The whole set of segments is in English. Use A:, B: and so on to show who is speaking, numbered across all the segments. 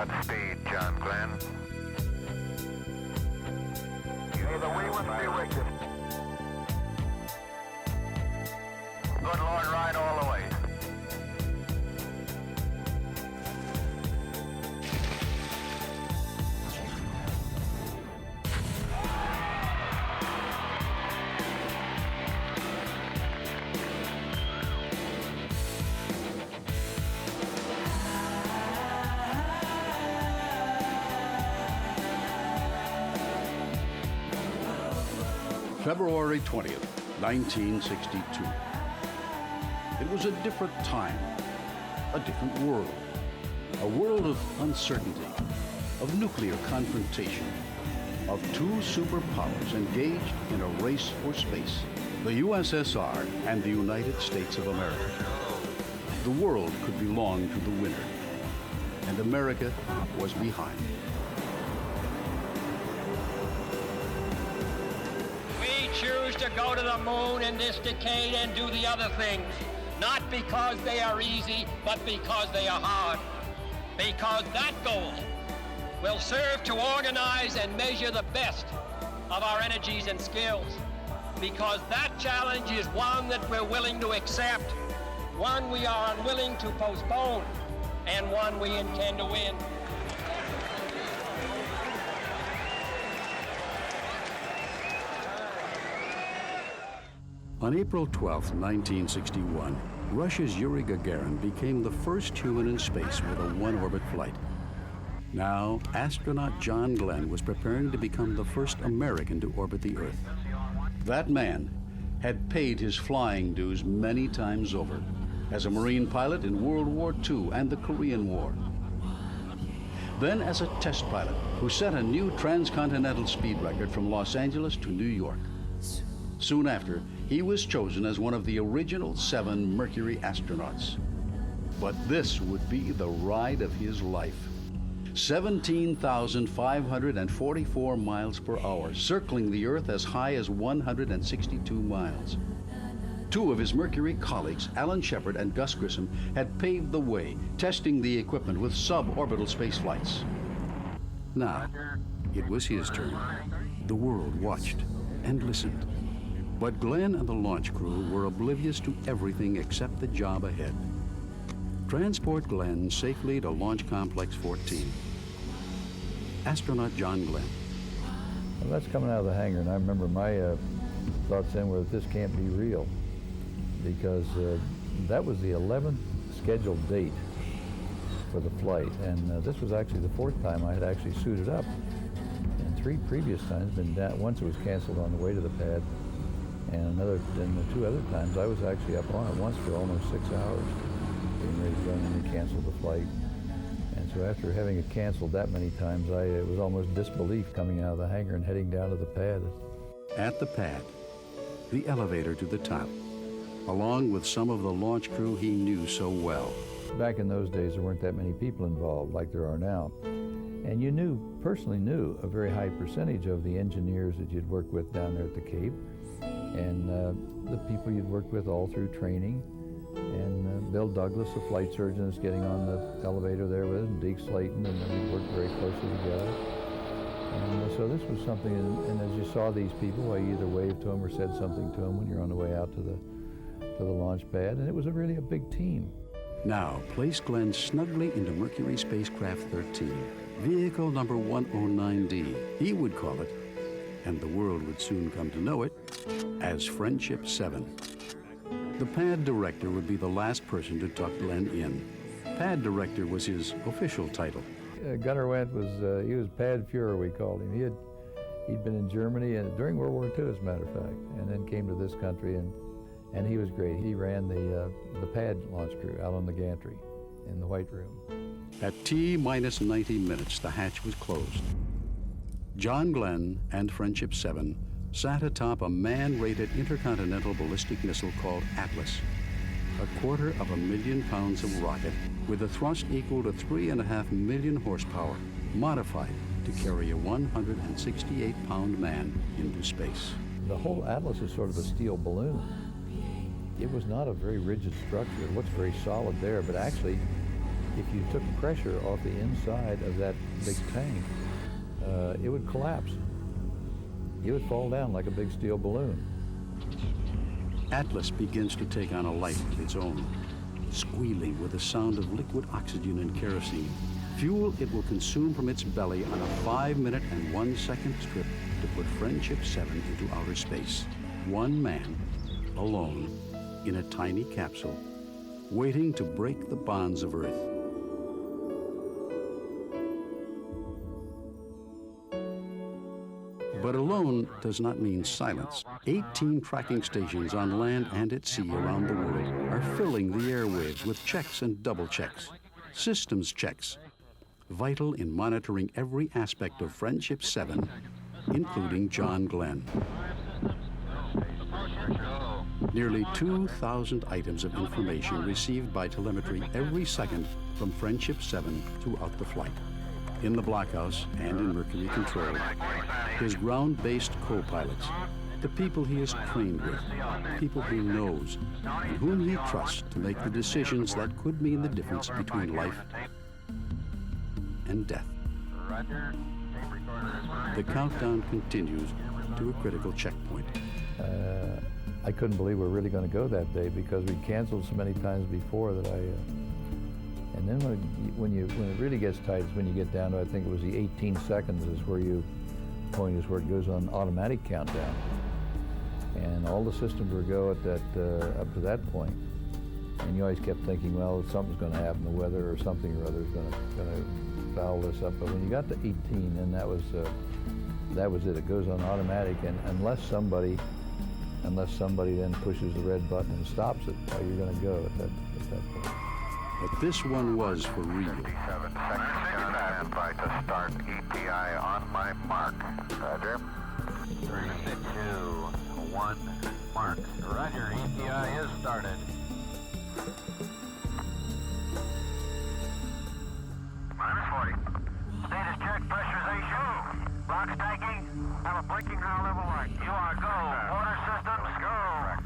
A: Godspeed, John Glenn. May the Weewin be with you. Good Lord, ride all the way.
B: February 20th, 1962. It was a different time, a different world. A world of uncertainty, of nuclear confrontation, of two superpowers engaged in a race for space, the USSR and the United States of America. The world could belong to the winner, and America was behind.
C: We choose to go to the moon in this decade and do the other things, not because they are easy, but because they are hard. Because that goal will serve to organize and measure the best of our energies and skills. Because that challenge is one that we're willing to accept, one we are unwilling to postpone, and one we intend to win.
B: On April 12, 1961, Russia's Yuri Gagarin became the first human in space with a one-orbit flight. Now, astronaut John Glenn was preparing to become the first American to orbit the Earth. That man had paid his flying dues many times over, as a Marine pilot in World War II and the Korean War. Then as a test pilot who set a new transcontinental speed record from Los Angeles to New York. Soon after, he was chosen as one of the original 7 Mercury astronauts. But this would be the ride of his life. 17,544 miles per hour, circling the Earth as high as 162 miles. 2 of his Mercury colleagues, Alan Shepard and Gus Grissom, had paved the way, testing the equipment with suborbital space flights. Now, it was his turn. The world watched and listened. But Glenn and the launch crew were oblivious to everything except the job ahead. Transport Glenn safely to Launch Complex 14. Astronaut John Glenn.
D: Well, that's coming out of the hangar, and I remember my thoughts then were that this can't be real, because that was the 11th scheduled date for the flight, and this was actually the 4th time I had actually suited up. And 3 previous times, been down, once it was canceled on the way to the pad, and the 2 other times I was actually up on it once for almost 6 hours, getting ready to run, and they canceled the flight. And so after having it canceled that many times, it was almost disbelief coming out of the hangar and heading down to the pad.
B: At the pad, the elevator to the top, along with some of the launch crew he knew so well.
D: Back in those days, there weren't that many people involved like there are now. And you personally knew a very high percentage of the engineers that you'd worked with down there at the Cape, and the people you'd worked with all through training. And Bill Douglas, the flight surgeon, is getting on the elevator there with us, and Deke Slayton, and we worked very closely together. And so this was something, and as you saw these people, I either waved to them or said something to them when you're on the way out to the launch pad, and it was really a big team.
B: Now, place Glenn snugly into Mercury Spacecraft 13, vehicle number 109D, he would call it, and the world would soon come to know it, as Friendship 7. The pad director would be the last person to tuck Glenn in. Pad director was his official title.
D: Gunnar Wendt he was Pad Fuhrer, we called him. He'd been in Germany and during World War II, as a matter of fact, and then came to this country, and he was great. He ran the pad launch crew out on the gantry in the White Room.
B: At T-minus 90 minutes, the hatch was closed. John Glenn and Friendship 7 sat atop a man-rated intercontinental ballistic missile called Atlas, 250,000 pounds of rocket with a thrust equal to 3.5 million horsepower, modified to carry a 168-pound man into space.
D: The whole Atlas is sort of a steel balloon. It was not a very rigid structure. It looks very solid there, but actually if you took pressure off the inside of that big tank, it would collapse. It would fall down like a big steel balloon.
B: Atlas begins to take on a life of its own, squealing with the sound of liquid oxygen and kerosene, fuel it will consume from its belly on a 5-minute and 1-second trip to put Friendship 7 into outer space. One man, alone, in a tiny capsule, waiting to break the bonds of Earth. But alone does not mean silence. 18 tracking stations on land and at sea around the world are filling the airwaves with checks and double checks, systems checks, vital in monitoring every aspect of Friendship 7, including John Glenn. Nearly 2,000 items of information received by telemetry every second from Friendship 7 throughout the flight. In the blockhouse and in Mercury Control, his ground-based co-pilots, the people he is trained with, people he knows, and whom he trusts to make the decisions that could mean the difference between life and death. The countdown continues to a critical checkpoint.
D: I couldn't believe we were really going to go that day because we canceled so many times before that and then when it really gets tight is when you get down to, I think it was the 18 seconds is where it goes on automatic countdown. And all the systems were go at that, up to that point. And you always kept thinking, well, something's going to happen, the weather or something or other is going to foul this up. But when you got to 18, then that was it. It goes on automatic, and unless somebody then pushes the red button and stops it, you're going to go at that point.
B: But this one was for real.
A: 57 seconds, stand by to start. ETI on my mark. Roger. 3, 2, 1, mark. Roger, ETI is started. -40. Status check, pressurization. Lock stacking. Have a braking ground level right. You are go. Water systems, go.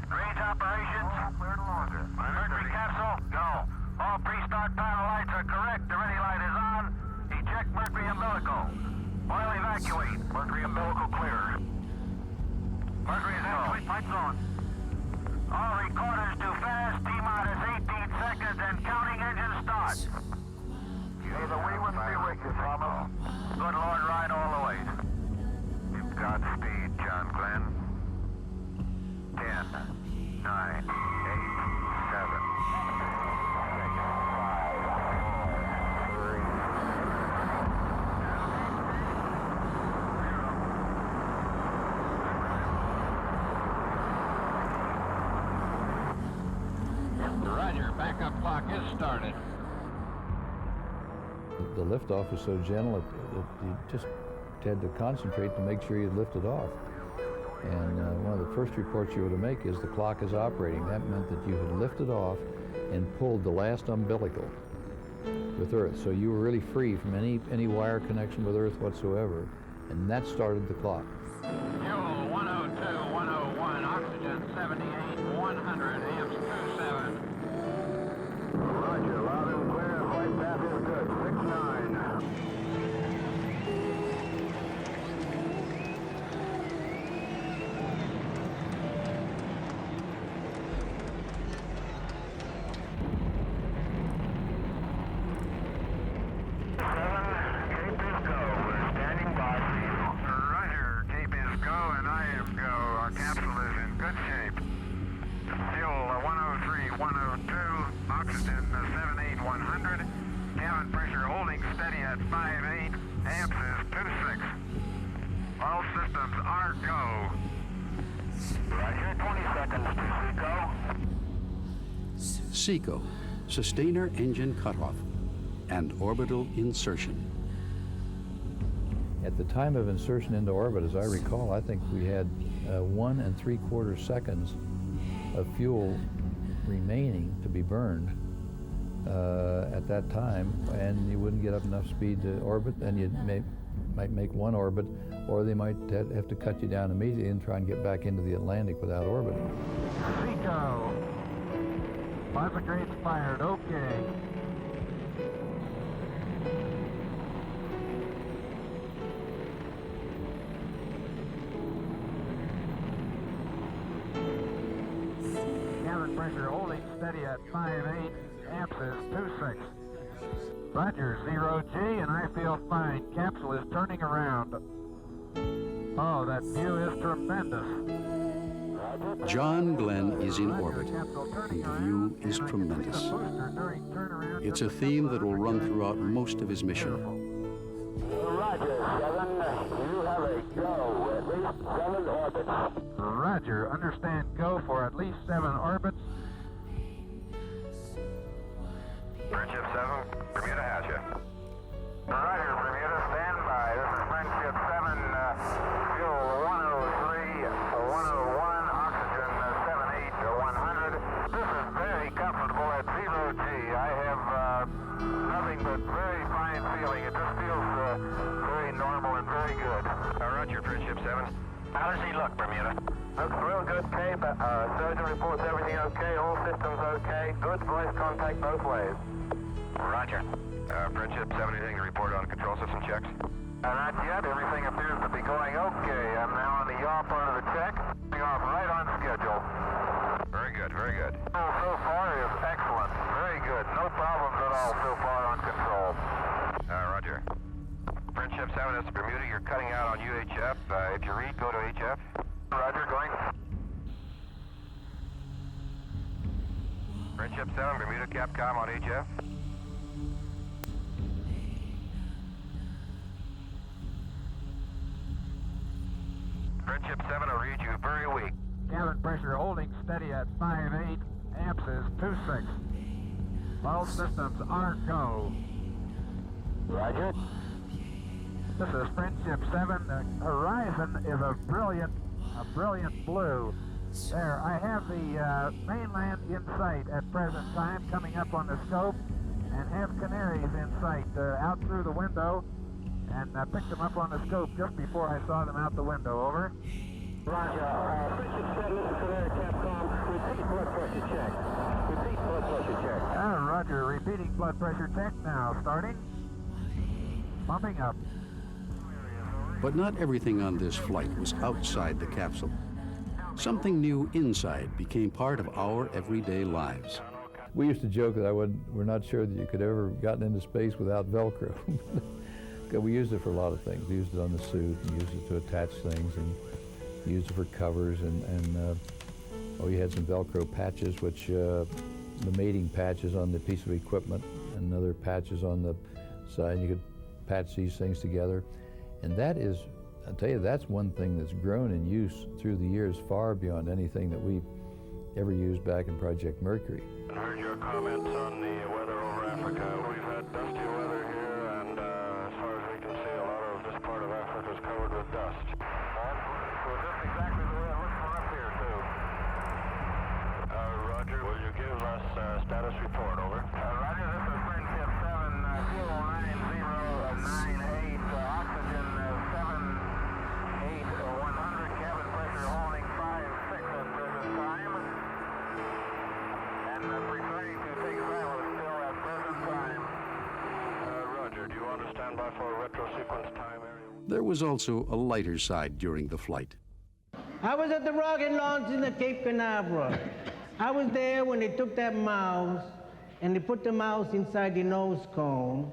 A: Range operations. Cleared longer. Mercury capsule, go. All pre-start panel lights are correct. The ready light is on. Eject Mercury umbilical. Oil evacuate. Mercury umbilical clear. Mercury is in. Lights on. All recorders to fast. T-minus 18 seconds and counting engine start. May the we with me with you, Thomas. Good Lord, ride all the way. Godspeed, John Glenn. 10, 9, 8, 7.
C: Roger, backup clock is started.
D: The liftoff was so gentle that you just had to concentrate to make sure you lifted off. And one of the first reports you were to make is the clock is operating. That meant that you had lifted off and pulled the last umbilical with Earth. So you were really free from any wire connection with Earth whatsoever. And that started the clock.
C: Fuel 102, 101, oxygen 78, 100, amps 27.
A: Roger, loud and clear. Flight path is good. 6-9.
B: SECO, Sustainer Engine Cutoff, and Orbital Insertion.
D: At the time of insertion into orbit, as I recall, I think we had 1 3/4 seconds of fuel remaining to be burned at that time, and you wouldn't get up enough speed to orbit, and you might make one orbit, or they might have to cut you down immediately and try and get back into the Atlantic without orbiting.
A: SECO. Bifurcates fired, okay. pressure holding steady at 5'8", amps is 2.6. Roger, 0G, and I feel fine. Capsule is turning around. Oh, that view is tremendous.
B: John Glenn is in orbit, and the view is tremendous. It's a theme that will run throughout most of his mission.
A: Roger, 7. You have a go, at least 7 orbits. Roger, understand go for at least 7 orbits.
E: Friendship 7, Bermuda has you.
A: Roger, Bermuda, stand by. This is Friendship 7, fuel 103, 101, oxygen 78 to 100. This is very comfortable at 0G. I have nothing but very fine feeling. It just feels very normal and very good.
E: Roger, Friendship 7.
A: How does he look, Bermuda? Looks real good, Cape. Surgeon reports everything okay, all systems okay. Good voice contact both ways.
E: Roger. Friendship 7, anything to report on control system checks?
A: Not yet. Everything appears to be going okay. I'm now on the yaw part of the check. Going off right on schedule.
E: Very good, very good.
A: So far is excellent. Very good. No problems at all so far on control.
E: Roger. Friendship 7, this is Bermuda. You're cutting out on UHF. If you read, go to HF.
A: Roger, going.
E: Friendship 7, Bermuda Capcom on HF. Friendship 7 will read you very weak.
A: Cabin pressure holding steady at 5'8", amps is 2.6. All systems are go. Roger. This is Friendship 7. The horizon is a brilliant blue. There, I have the mainland in sight at present time, coming up on the scope, and have Canaries in sight out through the window, and picked them up on the scope just before I saw them out the window. Over.
F: Roger. Friendship 7, this is Canary Capcom. Repeat blood pressure check. Repeat blood pressure check.
A: Roger, repeating blood pressure check now, starting. Bumping up.
B: But not everything on this flight was outside the capsule. Something new inside became part of our everyday lives.
D: We used to joke that we're not sure that you could ever gotten into space without Velcro. We used it for a lot of things. We used it on the suit, and used it to attach things, and used it for covers, and we had some Velcro patches, which the mating patches on the piece of equipment, and other patches on the side. You could patch these things together. And that is, I'll tell you, that's one thing that's grown in use through the years far beyond anything that we ever used back in Project Mercury.
E: I heard your comments on the weather over Africa. We've had dusty weather here, and as far as we can see, a lot of this part of Africa is covered with dust.
A: So just exactly the way it looks from up here, too.
E: Roger, will you give us status report, over?
A: Roger, this is Friendship 7, fuel 9098, oxygen 78, 100, cabin pressure holding 5.6 at present time. And preferring to take silent still at present time.
E: Roger, do you want to stand by for a retro sequence time area?
B: There was also a lighter side during the flight.
G: I was at the rocket launch in the Cape Canaveral. I was there when they took that mouse and they put the mouse inside the nose cone,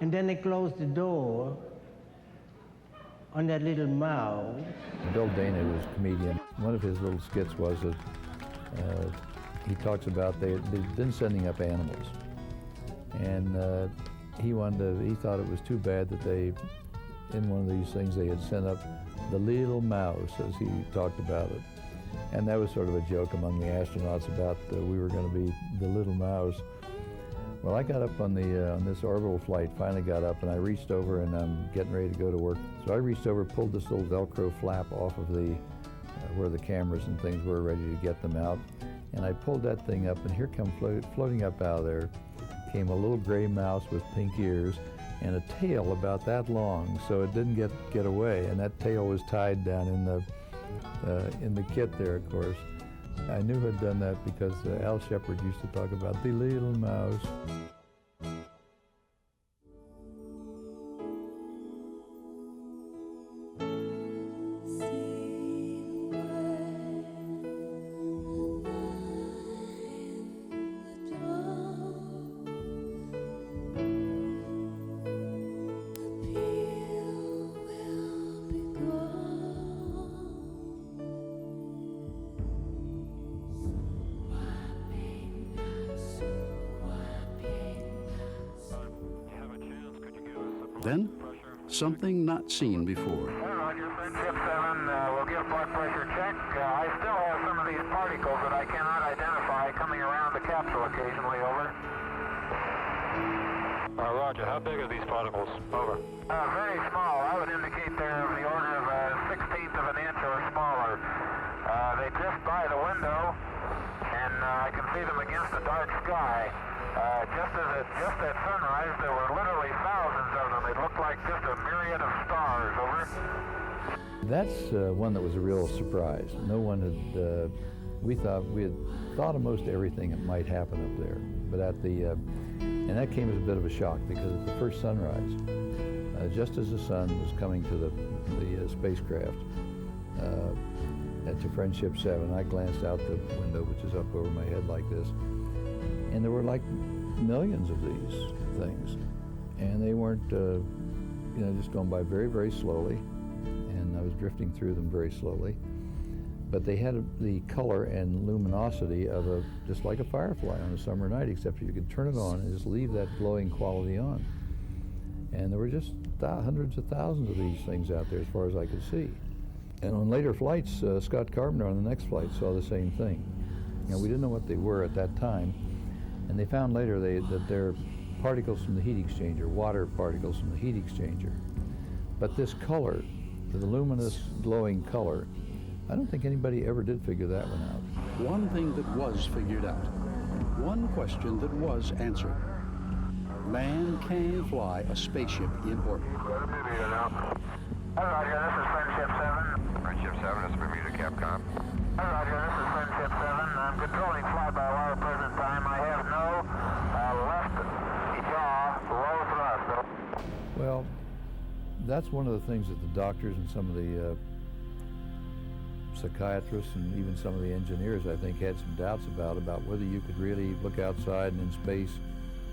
G: and then they closed the door on that little mouse.
D: Bill Dana was a comedian. One of his little skits was that he talks about they've been sending up animals, and he thought it was too bad that they, in one of these things, they had sent up the little mouse, as he talked about it. And that was sort of a joke among the astronauts about we were going to be the little mouse. Well, I got up on this orbital flight, finally got up, and I reached over, and I'm getting ready to go to work. So I reached over, pulled this little Velcro flap off of the where the cameras and things were, ready to get them out. And I pulled that thing up, and here come floating up out of there came a little gray mouse with pink ears and a tail about that long, so it didn't get away. And that tail was tied down in the kit there, of course. I knew I'd done that because Al Shepard used to talk about the little mouse.
B: Then, something not seen before.
A: Roger, Friendship 7, we'll give blood pressure check. I still have some of these particles that I cannot identify coming around the capsule occasionally, over.
E: Roger, how big are these particles? Over.
A: Very small. I would indicate they're of the order of a 1/16 of an inch or smaller. They drift by the window, and I can see them against the dark sky. Just at sunrise, there were literally thousands of them. It looked like just a myriad of stars, over.
D: That's one that was a real surprise. No one had, we had thought of most everything that might happen up there, but and that came as a bit of a shock because at the first sunrise, just as the sun was coming to the spacecraft, to Friendship 7, I glanced out the window, which is up over my head like this, and there were like millions of these things, and they weren't, just going by very, very slowly, and I was drifting through them very slowly, but they had the color and luminosity of just like a firefly on a summer night, except you could turn it on and just leave that glowing quality on. And there were just hundreds of thousands of these things out there as far as I could see. And on later flights, Scott Carpenter on the next flight saw the same thing. Now, we didn't know what they were at that time, and they found later that they're particles from the heat exchanger, water particles from the heat exchanger. But this color, the luminous glowing color, I don't think anybody ever did figure that one out.
B: One thing that was figured out. One question that was answered. Man can fly a spaceship in orbit.
A: Roger, this is Friendship 7.
E: Friendship 7, this is Bermuda Capcom.
A: Roger, this is Friendship 7. I'm controlling fly-by-wire at present time. I have no left jaw low thrust.
D: Well, that's one of the things that the doctors and some of the psychiatrists and even some of the engineers, I think, had some doubts about whether you could really look outside and in space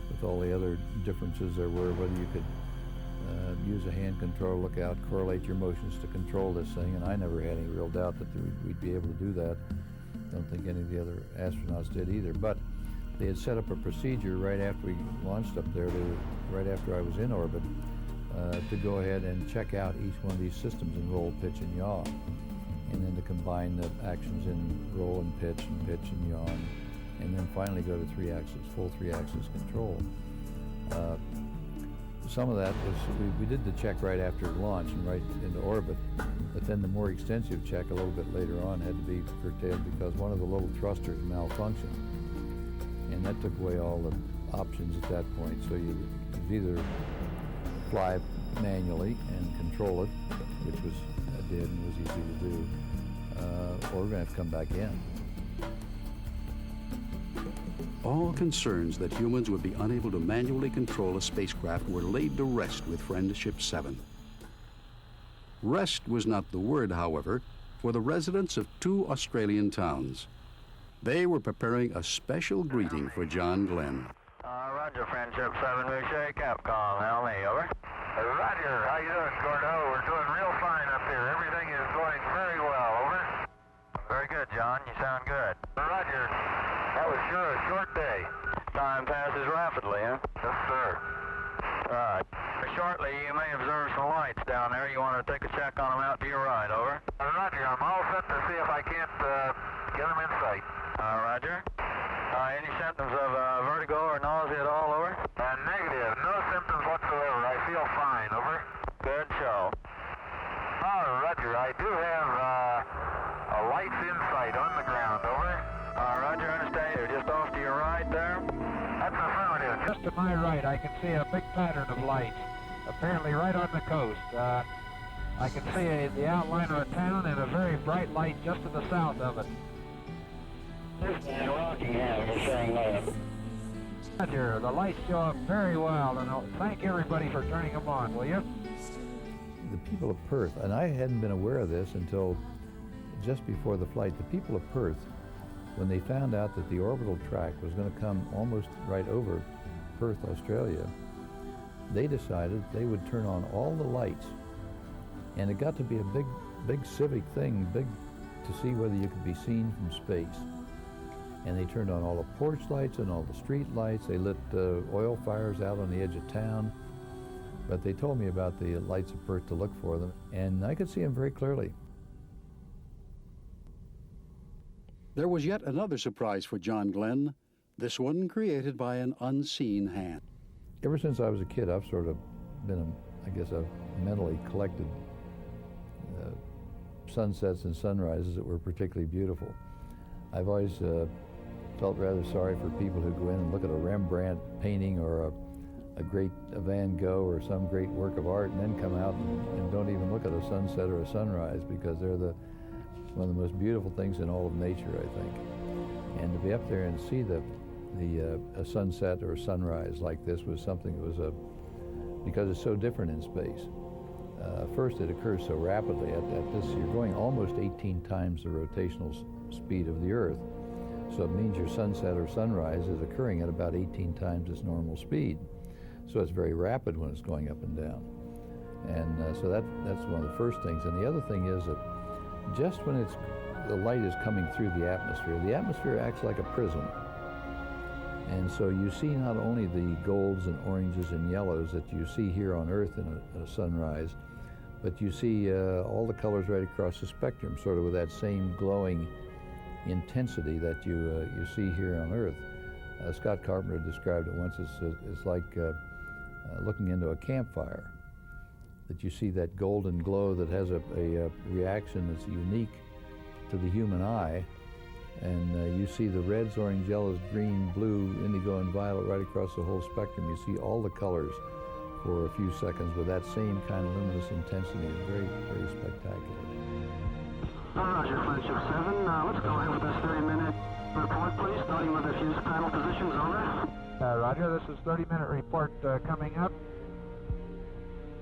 D: with all the other differences there were, whether you could use a hand control, look out, correlate your motions to control this thing, and I never had any real doubt that we'd be able to do that. I don't think any of the other astronauts did either, but they had set up a procedure right after we launched up there, right after I was in orbit, to go ahead and check out each one of these systems in roll, pitch, and yaw, and then to combine the actions in roll and pitch and yaw, and then finally go to full three-axis control. Some of that was, we did the check right after launch and right into orbit, but then the more extensive check a little bit later on had to be curtailed because one of the little thrusters malfunctioned, and that took away all the options at that point. So you could either fly manually and control it, which I did and was easy to do, or we're going to have to come back in.
B: All concerns that humans would be unable to manually control a spacecraft were laid to rest with Friendship 7. Rest was not the word, however, for the residents of two Australian towns. They were preparing a special greeting for John Glenn.
A: Roger, Friendship 7, we share Capcom. LA, over. Roger, how you doing, Gordo? We're doing real fine up here. Everything is going very well, over. Very good, John. You sound good. Roger. That was sure a short day. Time passes rapidly, huh? Yes, sir. Right. Shortly, you may observe some lights down there. You want to take a check on them out to your right, over? Roger. I'm all set to see if I can't get them in sight. Roger. Any symptoms of vertigo or nausea at all, over? Negative. No symptoms whatsoever. I feel fine, over. Good show. Roger. I do have lights in sight on the ground, over. Roger, understand. They're just off to your right there. That's affirmative.
H: Just to my right, I can see a big pattern of light, apparently right on the coast. I can see the outline of a town and a very bright light just to the south of it.
A: Rockingham, you're saying that.
H: Roger, the lights show up very well, and I'll thank everybody for turning them on, will you?
D: The people of Perth, and I hadn't been aware of this until just before the flight, the people of Perth, when they found out that the orbital track was going to come almost right over Perth, Australia, they decided they would turn on all the lights. And it got to be a big civic thing, big to see whether you could be seen from space. And they turned on all the porch lights and all the street lights. They lit oil fires out on the edge of town. But they told me about the lights of Perth to look for them, and I could see them very clearly.
B: There was yet another surprise for John Glenn, this one created by an unseen hand.
D: Ever since I was a kid, I've sort of been, I've mentally collected sunsets and sunrises that were particularly beautiful. I've always felt rather sorry for people who go in and look at a Rembrandt painting or a great Van Gogh or some great work of art and then come out and don't even look at a sunset or a sunrise, because they're one of the most beautiful things in all of nature, I think. And to be up there and see a sunset or a sunrise like this was something that was because it's so different in space. First, it occurs so rapidly. At this, you're going almost 18 times the rotational speed of the Earth. So it means your sunset or sunrise is occurring at about 18 times its normal speed. So it's very rapid when it's going up and down. And so that's one of the first things. And the other thing is that just when the light is coming through the atmosphere acts like a prism. And so you see not only the golds and oranges and yellows that you see here on Earth in a sunrise, but you see all the colors right across the spectrum, sort of with that same glowing intensity that you see here on Earth. Scott Carpenter described it once. It's like looking into a campfire, that you see that golden glow that has a reaction that's unique to the human eye. And you see the reds, orange, yellows, green, blue, indigo, and violet right across the whole spectrum. You see all the colors for a few seconds with that same kind of luminous intensity. It's very, very spectacular.
F: Roger, Friendship 7. Let's go ahead with this 30-minute report, please, starting with the fuse panel positions. Over.
H: Roger, this is 30-minute report coming up.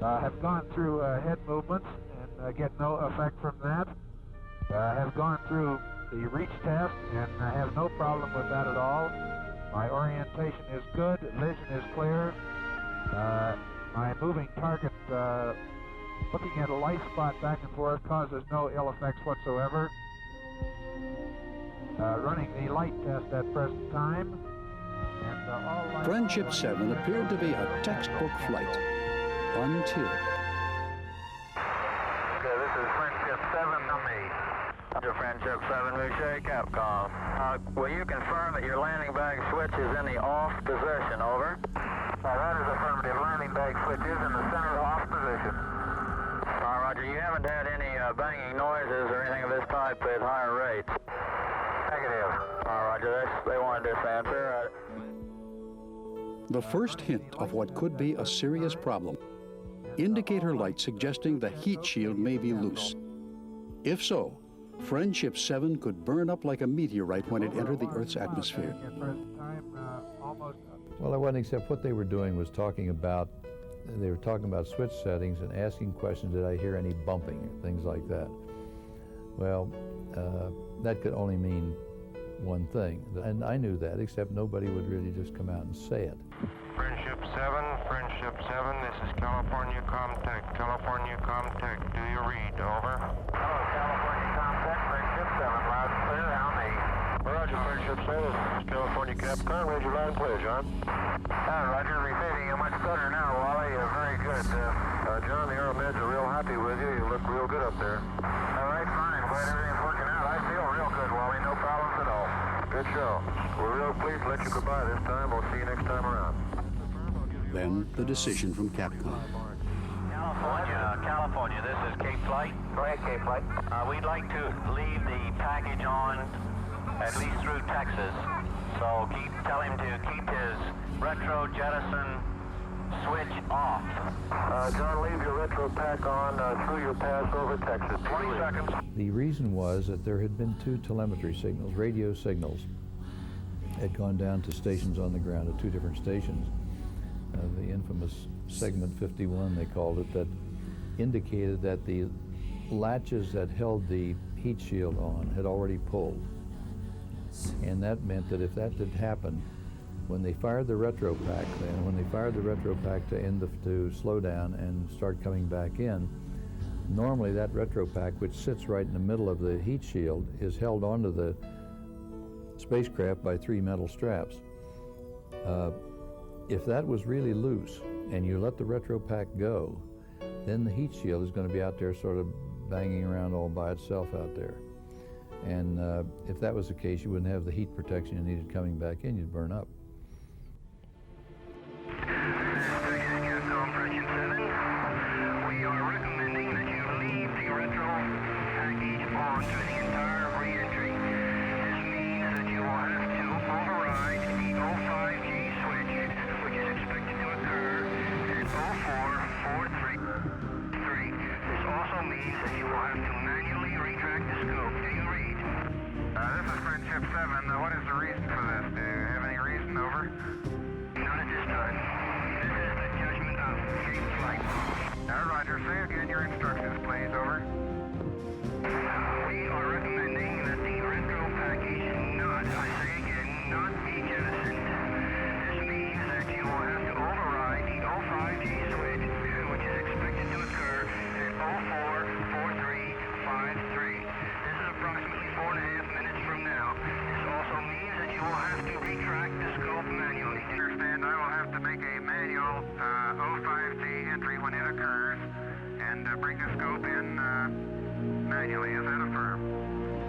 H: Have gone through head movements and get no effect from that. Have gone through the reach test and I have no problem with that at all. My orientation is good, vision is clear. My moving target, looking at a light spot back and forth, causes no ill effects whatsoever. Running the light test at present time. And all
B: Friendship 7 appeared to be a textbook flight until...
A: Okay, this is Friendship 7 to me. Roger, Friendship 7, Boucher, Capcom. Will you confirm that your landing bag switch is in the off position, over? That is affirmative. Landing bag switch is in the center off position. Roger, you haven't had any banging noises or anything of this type at higher rates? Negative. Roger, they wanted this answer.
B: The first hint of what could be a serious problem. Indicator light suggesting the heat shield may be loose. If so, Friendship 7 could burn up like a meteorite when it entered the Earth's atmosphere.
D: Well, it wasn't, except what they were doing was talking about switch settings and asking questions, did I hear any bumping, or things like that. Well, that could only mean one thing, and I knew that, except nobody would really just come out and say it.
E: Friendship 7, this is California Comtech. California Comtech, do you read? Over.
A: Hello, California Comtech, Friendship 7, loud and clear, how me?
E: Roger, Friendship 7, this is California Capcom. Where's your loud and clear, John?
A: Roger, receiving you much better now, Wally. Very good.
E: John, the Arrowheads are real happy with you. You look real good up there.
A: All right, fine. Glad everything's working out. I feel real good, Wally. No problems at all.
E: Good show. We're real pleased to let you goodbye this time. We'll see you next time around.
B: Then the decision from Capcom.
A: California, this is Cape Flight. Go ahead, Cape Flight. We'd like to leave the package on at least through Texas. So tell him to keep his retro jettison switch off.
E: John, leave your retro pack on through your pass over Texas. 20 seconds.
D: The reason was that there had been two telemetry signals, radio signals, had gone down to stations on the ground at two different stations. The infamous segment 51, they called it, that indicated that the latches that held the heat shield on had already pulled. And that meant that if that did happen, when they fired the retro pack to slow down and start coming back in, normally that retro pack, which sits right in the middle of the heat shield, is held onto the spacecraft by three metal straps. If that was really loose, and you let the retro pack go, then the heat shield is going to be out there sort of banging around all by itself out there. And if that was the case, you wouldn't have the heat protection you needed coming back in. You'd burn up.
A: We are recommending that you leave the retro package on through the entire re-entry. This means that you will have to override the 05G switch, which is expected to occur at 0443. This also means that you will have to manually retract the scope. Do you read?
E: This is Friendship 7. What is the reason for this? Do you have any reason? Over.
A: Not at this time. This is the judgment of Cape Flight.
E: Roger. Say again your instructions, please. Over.
A: We are recommending that the retro package not, I say again, not be jettisoned. This means that you will have to override the 05G switch, which is expected to occur at 044353. This is approximately 4.5 minutes from now. This also means that you will have to retract the scope manually.
E: Understand, I will have to make a manual 05G entry when it occurs and bring the scope in manually. Is that affirmed?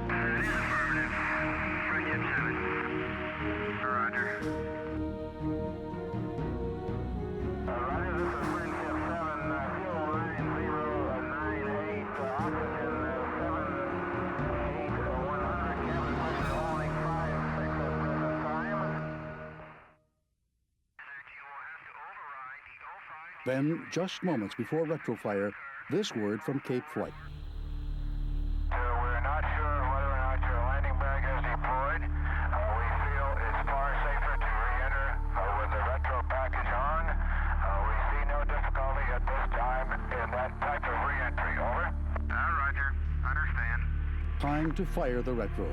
A: That is affirmative. Friendship 7.
E: Roger.
A: Roger, this is Friendship 7, fuel 9098, oxygen 78, 100, cabin pressure holding 5, 6 at present time. That you will have to override the 05.
B: Then, just moments before retrofire, this word from Cape Flight.
E: We're not sure whether or not your landing bag is deployed. We feel it's far safer to re-enter with the retro package on. We see no difficulty at this time in that type of re-entry. Over. Roger. Understand.
B: Time to fire the retro.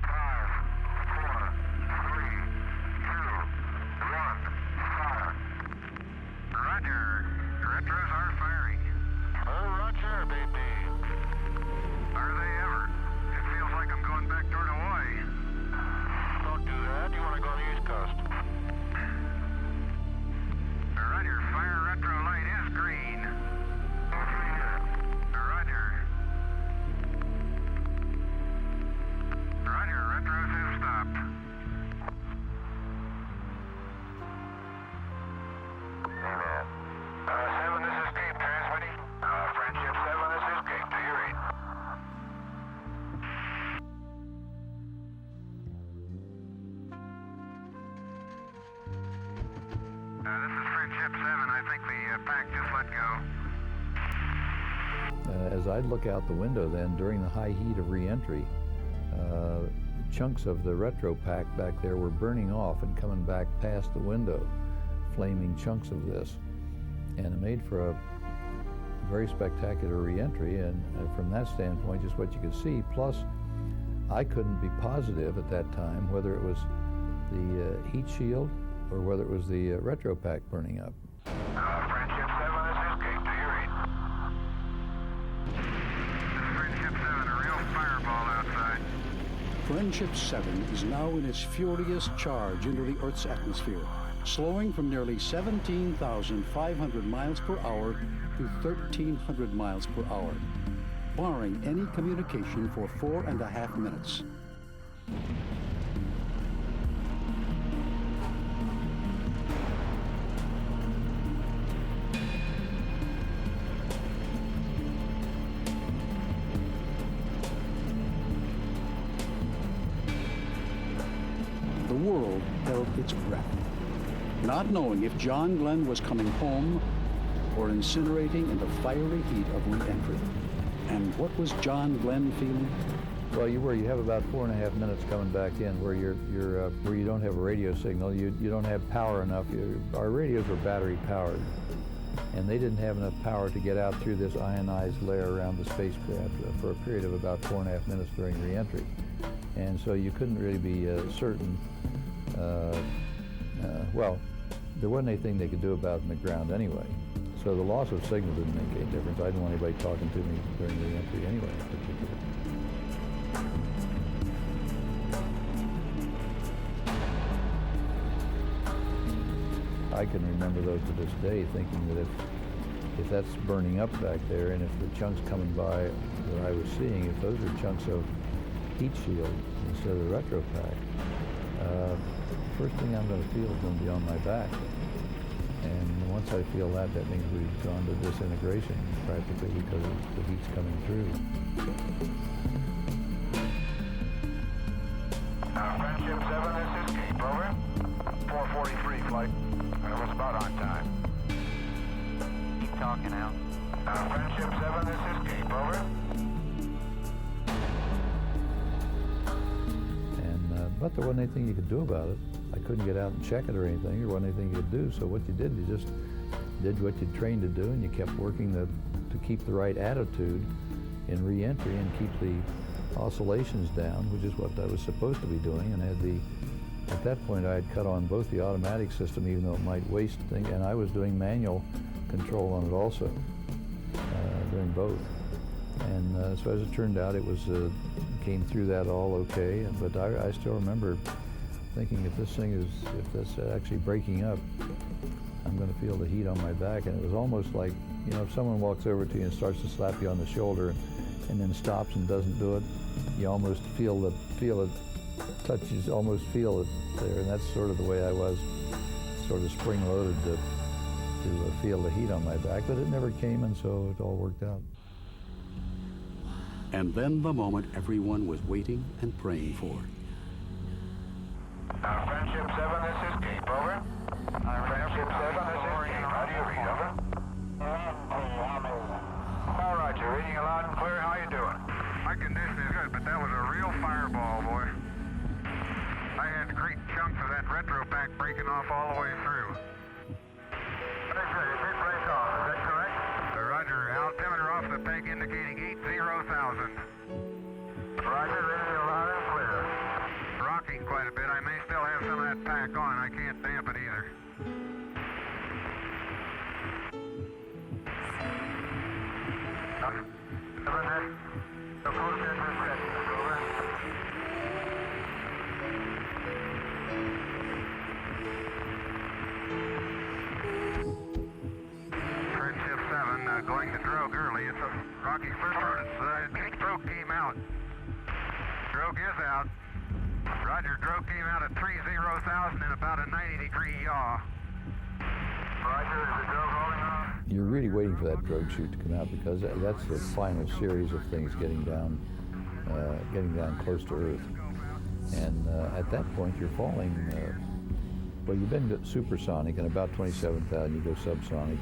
E: 5, 4, 3, 2, 1, fire. Roger. Retros are firing. Roger, baby. Are they ever? It feels like I'm going back toward Hawaii. Don't do that. You want to go on the East Coast. Roger. Fire retro light is green. Roger. Roger. Retros have stopped. Amen. 7, this is Cape transmitting. Friendship 7, this is Cape. Do you read? This is Friendship 7. I think the pack just let go.
D: As I'd look out the window then during the high heat of re-entry, chunks of the retro pack back there were burning off and coming back past the window, flaming chunks of this. And it made for a very spectacular re-entry, and from that standpoint, just what you could see. Plus, I couldn't be positive at that time whether it was the heat shield or whether it was the retro pack burning up.
E: Friendship 7, this is Cape. Do you read? Friendship 7, a real fireball outside.
B: Friendship 7 is now in its furious charge into the Earth's atmosphere, slowing from nearly 17,500 miles per hour to 1,300 miles per hour, barring any communication for 4.5 minutes. The world held its breath, not knowing if John Glenn was coming home or incinerating in the fiery heat of re-entry. And what was John Glenn feeling?
D: Well, you have about 4.5 minutes coming back in where where you don't have a radio signal, you don't have power enough. Our radios were battery powered, and they didn't have enough power to get out through this ionized layer around the spacecraft for a period of about 4.5 minutes during re-entry. And so you couldn't really be certain. Well, there wasn't anything they could do about it in the ground anyway. So the loss of signal didn't make any difference. I didn't want anybody talking to me during re-entry anyway, in particular. I can remember those to this day, thinking that if that's burning up back there, and if the chunks coming by that I was seeing, if those are chunks of heat shield instead of the retro pack, first thing I'm going to feel is going to be on my back. And once I feel that, that means we've gone to disintegration practically, because the heat's coming through.
E: Friendship 7, this is Cape, over. 443 flight. That was about on time.
A: Keep talking out.
E: Friendship 7, this is Cape, over.
D: But there wasn't anything you could do about it. I couldn't get out and check it or anything. There wasn't anything you could do. So what you did, you just did what you trained to do, and you kept working to keep the right attitude in re-entry and keep the oscillations down, which is what I was supposed to be doing. And at that point, I had cut on both the automatic system, even though it might waste things, and I was doing manual control on it also, doing both. And so as it turned out, it was came through that all okay. But I still remember thinking, if that's actually breaking up, I'm going to feel the heat on my back. And it was almost like, if someone walks over to you and starts to slap you on the shoulder and then stops and doesn't do it, you almost feel it touch. You almost feel it there, and that's sort of the way I was, sort of spring-loaded to feel the heat on my back. But it never came, and so it all worked out.
B: And then the moment everyone was waiting and praying for.
E: Friendship 7, this is Cape, over. Friendship 7, this is Cape. How do you read, over? All right, you're reading you loud and clear. How you doing? My condition is good, but that was a real fireball, boy. I had great chunks of that retro pack breaking off all the way through. Very good. It did break off. Is that correct? Roger. Altimeter off the peg indicating 80,000. Roger. Reading you loud and clear. Rocking quite a bit. I may still have some of that pack on. I can't damp it either. Friendship 7, going to drogue early. It's a rocky first run. Drogue came out. Drogue is out. Roger, drogue came out at 30,000 in about a 90-degree yaw. Roger, is the drogue holding off?
D: You're really waiting for that drogue chute to come out, because that's the final series of things getting down close to Earth. And at that point, you're falling. Well, you've been supersonic, and about 27,000 you go subsonic,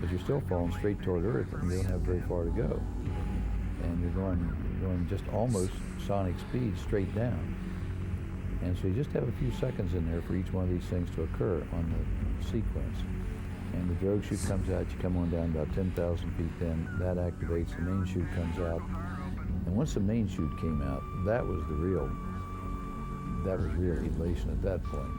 D: but you're still falling straight toward Earth, and you don't have very far to go. And you're going just almost sonic speed straight down. And so you just have a few seconds in there for each one of these things to occur on the sequence. And the drogue chute comes out, you come on down about 10,000 feet, then that activates, the main chute comes out. And once the main chute came out, that was real elation at that point.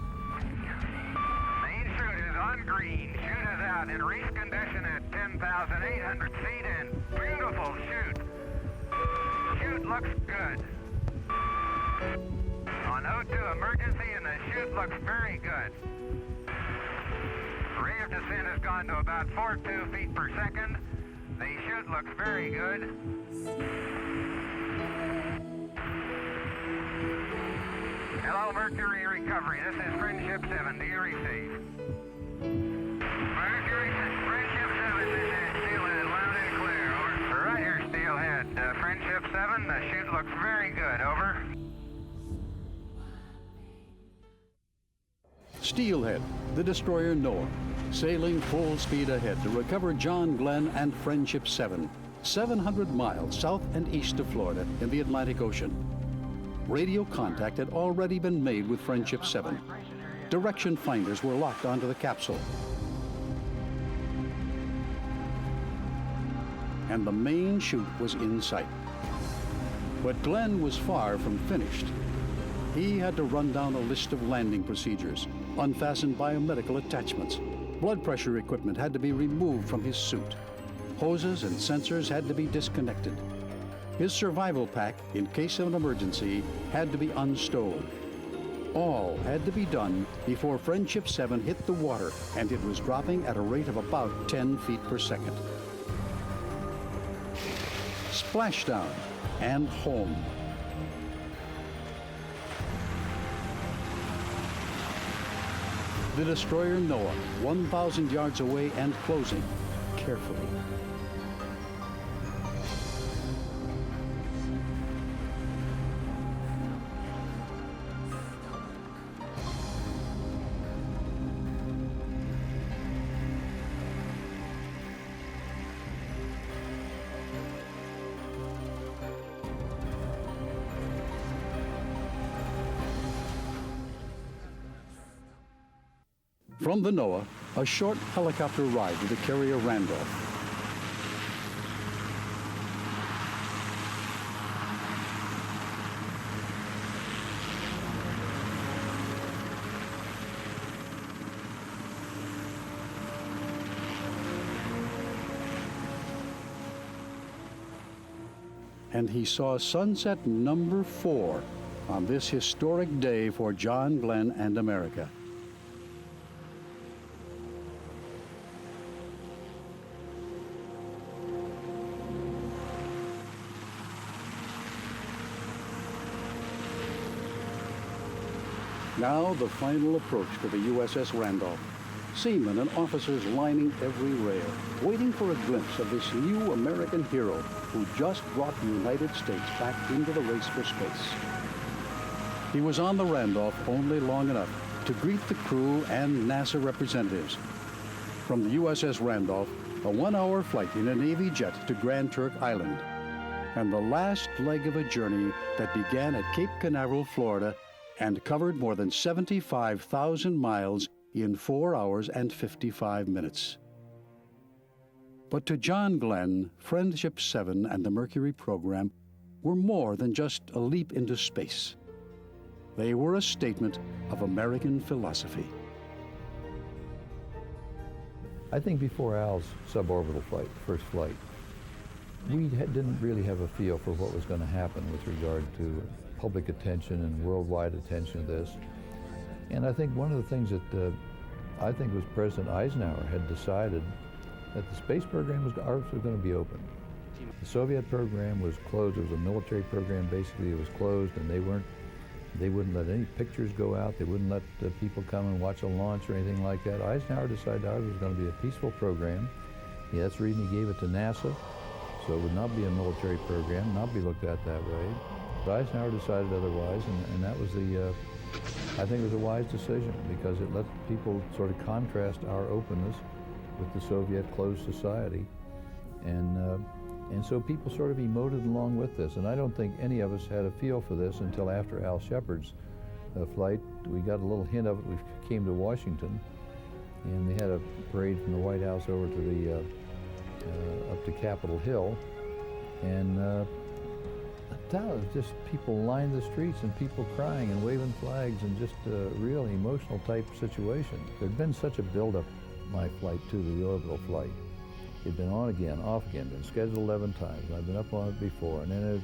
E: Main chute is on green, chute is out in reef condition at 10,800 feet and beautiful chute. Chute looks good. On O2 emergency, and the chute looks very good. Rate of descent has gone to about 42 feet per second. The chute looks very good. Hello, Mercury Recovery. This is Friendship 7. Do you receive? Mercury, Friendship 7, this is Steelhead. Loud and clear, over. Right here, Steelhead. Friendship 7, the chute looks very good, over.
B: Steelhead, the destroyer Noah, sailing full speed ahead to recover John Glenn and Friendship 7, 700 miles south and east of Florida in the Atlantic Ocean. Radio contact had already been made with Friendship 7. Direction finders were locked onto the capsule. And the main chute was in sight. But Glenn was far from finished. He had to run down a list of landing procedures, unfasten biomedical attachments. Blood pressure equipment had to be removed from his suit. Hoses and sensors had to be disconnected. His survival pack, in case of an emergency, had to be unstowed. All had to be done before Friendship 7 hit the water, and it was dropping at a rate of about 10 feet per second. Splashdown and home. The destroyer Noah, 1,000 yards away and closing carefully. From the Noah, a short helicopter ride to the carrier Randolph. And he saw sunset number 4 on this historic day for John Glenn and America. Now the final approach to the USS Randolph. Seamen and officers lining every rail, waiting for a glimpse of this new American hero who just brought the United States back into the race for space. He was on the Randolph only long enough to greet the crew and NASA representatives. From the USS Randolph, a 1-hour flight in a Navy jet to Grand Turk Island, and the last leg of a journey that began at Cape Canaveral, Florida, and covered more than 75,000 miles in 4 hours and 55 minutes. But to John Glenn, Friendship 7 and the Mercury program were more than just a leap into space. They were a statement of American philosophy.
D: I think before Al's suborbital flight, first flight, we didn't really have a feel for what was going to happen with regard to public attention and worldwide attention to this. And I think one of the things that I think was President Eisenhower had decided that the space program was going to be open. The Soviet program was closed. It was a military program. Basically, it was closed, and they wouldn't let any pictures go out. They wouldn't let people come and watch a launch or anything like that. Eisenhower decided ours was going to be a peaceful program. Yeah, that's the reason he gave it to NASA, so it would not be a military program, not be looked at that way. But Eisenhower decided otherwise, and that was I think it was a wise decision, because it let people sort of contrast our openness with the Soviet closed society. And so people sort of emoted along with this. And I don't think any of us had a feel for this until after Al Shepard's flight. We got a little hint of it. We came to Washington, and they had a parade from the White House over to the up to Capitol Hill, and just people lined the streets and people crying and waving flags, and just a real emotional type situation. There'd been such a buildup, my flight to the orbital flight. It'd been on again, off again, been scheduled 11 times. I've been up on it before, and then it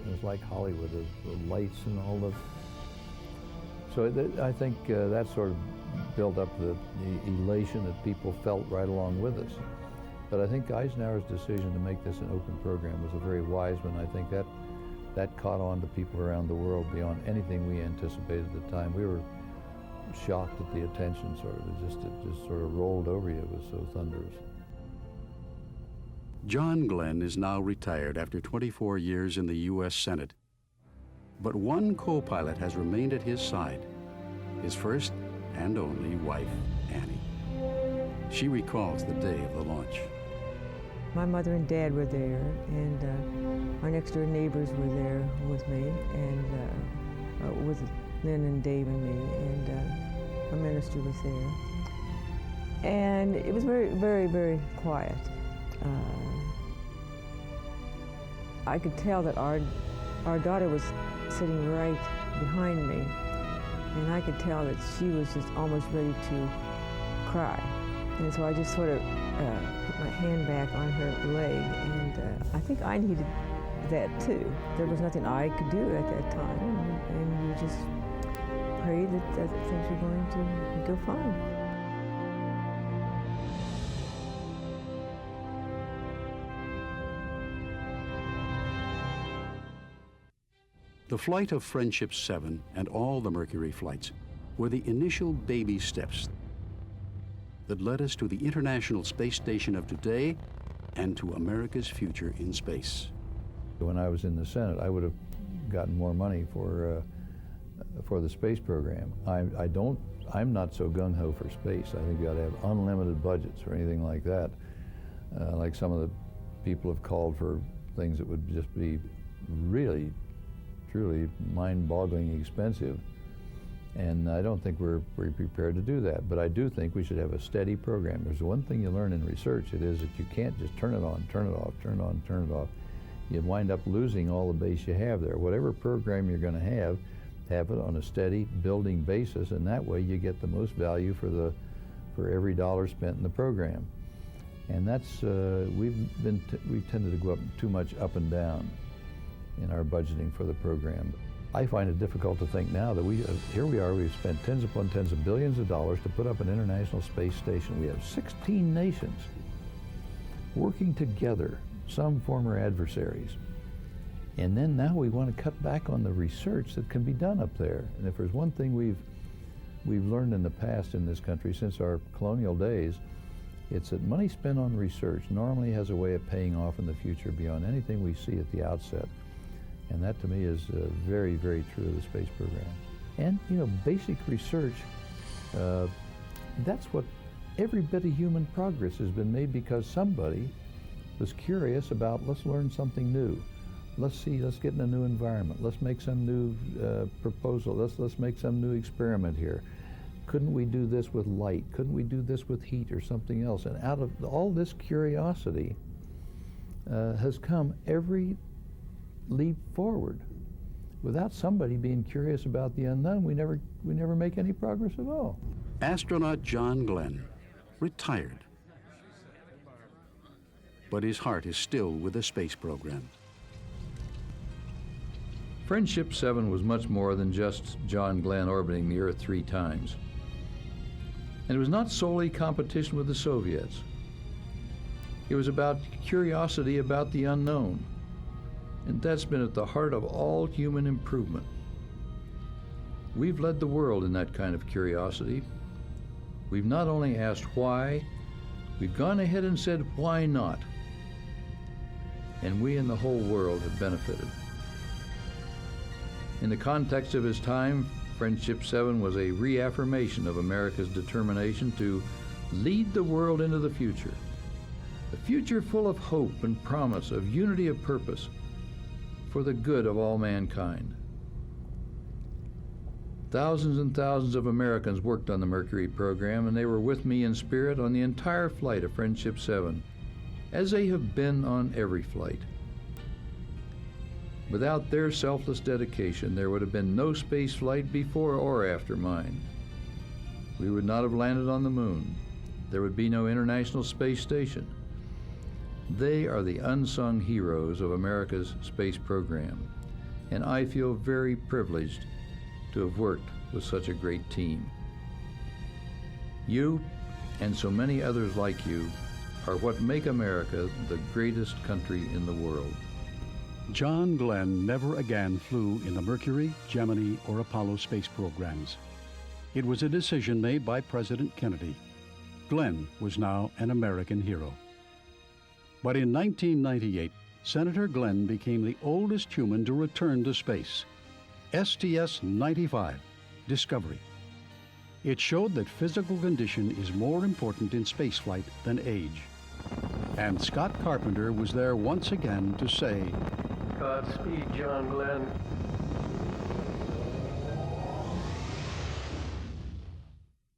D: was like Hollywood, the lights and all the. So I think that sort of built up the elation that people felt right along with us. But I think Eisenhower's decision to make this an open program was a very wise one. I think that caught on to people around the world beyond anything we anticipated at the time. We were shocked at the attention, sort of. It just sort of rolled over you. It was so thunderous.
B: John Glenn is now retired after 24 years in the U.S. Senate. But one co-pilot has remained at his side, his first and only wife, Annie. She recalls the day of the launch.
I: My mother and dad were there, and our next door neighbors were there with me, and with Lynn and Dave and me, and our minister was there. And it was very, very, very quiet. I could tell that our daughter was sitting right behind me, and I could tell that she was just almost ready to cry. And so I just sort of put my hand back on her leg, and I think I needed that too. There was nothing I could do at that time, and you just that things are going to go fine.
B: The flight of Friendship 7 and all the Mercury flights were the initial baby steps that led us to the International Space Station of today and to America's future in space.
D: When I was in the Senate, I would have gotten more money for the space program. I'm not so gung-ho for space. I think you ought to have unlimited budgets or anything like that. Like some of the people have called for things that would just be really, truly mind-bogglingly expensive. And I don't think we're prepared to do that. But I do think we should have a steady program. There's one thing you learn in research, it is that you can't just turn it on, turn it off, turn it on, turn it off. You wind up losing all the base you have there. Whatever program you're going to have it on a steady building basis, and that way you get the most value for every dollar spent in the program. And that's we've tended to go up too much up and down in our budgeting for the program. I find it difficult to think now that here we are, we've spent tens upon tens of billions of dollars to put up an International Space Station. We have 16 nations working together, some former adversaries. And then now we want to cut back on the research that can be done up there. And if there's one thing we've learned in the past in this country since our colonial days, it's that money spent on research normally has a way of paying off in the future beyond anything we see at the outset. And that to me is very, very true of the space program. And you know, basic research, that's what every bit of human progress has been made because somebody was curious about, let's learn something new. Let's get in a new environment. Let's make some new proposal. Let's make some new experiment here. Couldn't we do this with light? Couldn't we do this with heat or something else? And out of all this curiosity has come every leap forward. Without somebody being curious about the unknown, we never make any progress at all.
B: Astronaut John Glenn, retired, but his heart is still with the space program.
D: Friendship 7 was much more than just John Glenn orbiting the Earth 3 times. And it was not solely competition with the Soviets. It was about curiosity about the unknown. And that's been at the heart of all human improvement. We've led the world in that kind of curiosity. We've not only asked why, we've gone ahead and said why not. And we and the whole world have benefited. In the context of his time, Friendship 7 was a reaffirmation of America's determination to lead the world into the future. A future full of hope and promise, of unity of purpose, for the good of all mankind. Thousands and thousands of Americans worked on the Mercury program, and they were with me in spirit on the entire flight of Friendship 7, as they have been on every flight. Without their selfless dedication, there would have been no space flight before or after mine. We would not have landed on the moon. There would be no International Space Station. They are the unsung heroes of America's space program, and I feel very privileged to have worked with such a great team. You, and so many others like you, are what make America the greatest country in the world.
B: John Glenn never again flew in the Mercury, Gemini, or Apollo space programs. It was a decision made by President Kennedy. Glenn was now an American hero. But in 1998, Senator Glenn became the oldest human to return to space. STS-95, Discovery. It showed that physical condition is more important in spaceflight than age. And Scott Carpenter was there once again to say,
J: Godspeed, John Glenn.